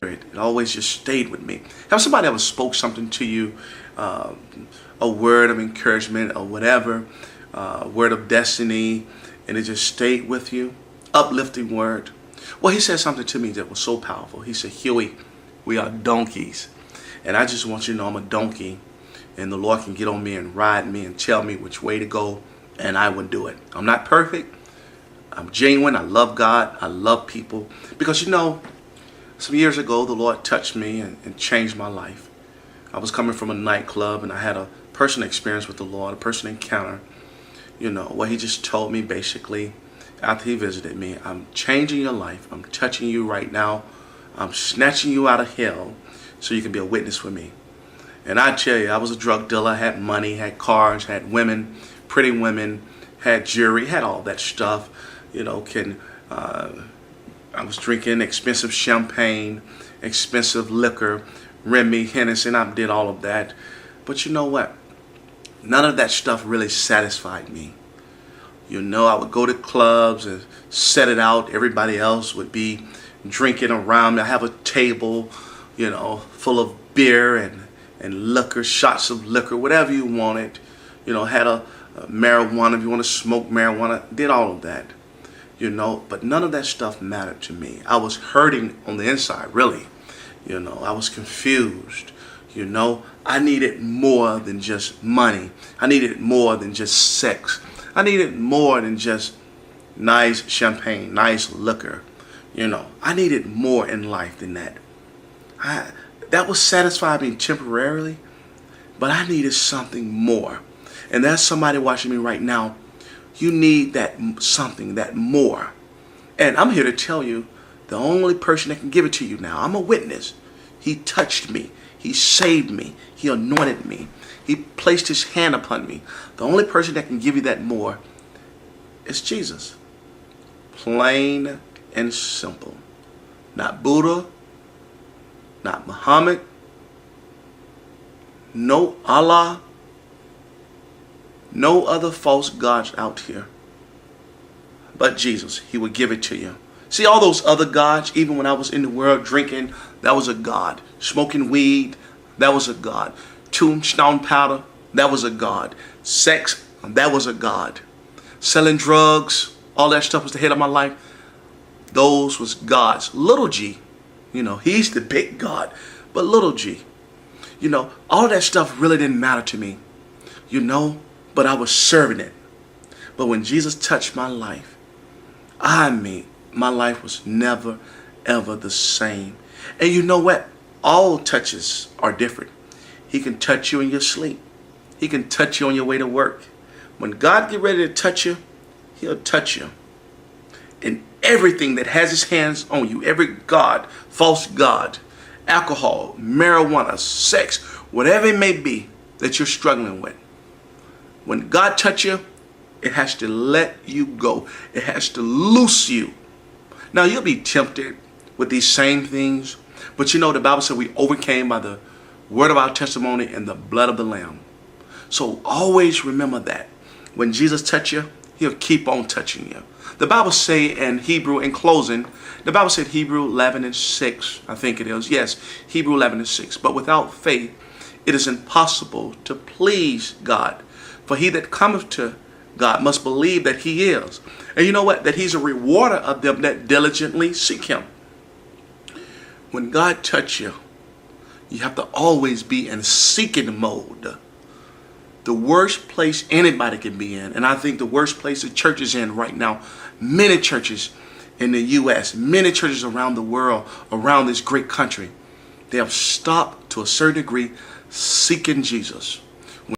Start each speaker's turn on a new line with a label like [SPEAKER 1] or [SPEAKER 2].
[SPEAKER 1] It always just stayed with me. Have somebody ever spoke something to you, a word of encouragement or whatever, word of destiny, and it just stayed with you? Uplifting word. Well, he said something to me that was so powerful. He said, Huey, we are donkeys. And I just want you to know I'm a donkey, and the Lord can get on me and ride me and tell me which way to go, and I would do it. I'm not perfect. I'm genuine. I love God. I love people. Because some years ago, the Lord touched me and changed my life. I was coming from a nightclub, and I had a personal experience with the Lord, a personal encounter, where he just told me basically, after he visited me, I'm changing your life. I'm touching you right now. I'm snatching you out of hell so you can be a witness for me. And I tell you, I was a drug dealer, had money, had cars, had women, pretty women, had jewelry, had all that stuff. I was drinking expensive champagne, expensive liquor, Remy, Hennessy, and I did all of that. But you know what? None of that stuff really satisfied me. I would go to clubs and set it out. Everybody else would be drinking around me. I have a table, full of beer and liquor, shots of liquor, whatever you wanted. Had a marijuana, if you want to smoke marijuana, did all of that. But none of that stuff mattered to me. I was hurting on the inside, really. I was confused. I needed more than just money. I needed more than just sex. I needed more than just nice champagne, nice liquor. I needed more in life than that. That was satisfying me temporarily, but I needed something more. And there's somebody watching me right now. You need that something, that more. And I'm here to tell you, the only person that can give it to you now, I'm a witness. He touched me. He saved me. He anointed me. He placed his hand upon me. The only person that can give you that more is Jesus. Plain and simple. Not Buddha, not Muhammad, no Allah, no other false gods out here but Jesus. He would give it to you. See, all those other gods, even when I was in the world drinking, that was a god. Smoking weed, that was a god. Tombstone powder, that was a god. Sex, that was a god. Selling drugs, all that stuff was the head of my life. Those was gods. Little G, he's the big god. But little G, all that stuff really didn't matter to me. But I was serving it. But when Jesus touched my life, my life was never, ever the same. And you know what? All touches are different. He can touch you in your sleep. He can touch you on your way to work. When God get ready to touch you, he'll touch you. And everything that has his hands on you, every god, false god, alcohol, marijuana, sex, whatever it may be that you're struggling with, when God touch you, it has to let you go. It has to loose you. Now, you'll be tempted with these same things, but the Bible said we overcame by the word of our testimony and the blood of the Lamb. So always remember that. When Jesus touch you, he'll keep on touching you. The Bible say in Hebrew, in closing, the Bible said Hebrew 11:6, I think it is. Yes, Hebrew 11:6. But without faith, it is impossible to please God. For he that cometh to God must believe that he is. And you know what? That he's a rewarder of them that diligently seek him. When God touch you, you have to always be in seeking mode. The worst place anybody can be in, and I think the worst place the church is in right now, many churches in the U.S., many churches around the world, around this great country, they have stopped to a certain degree seeking Jesus.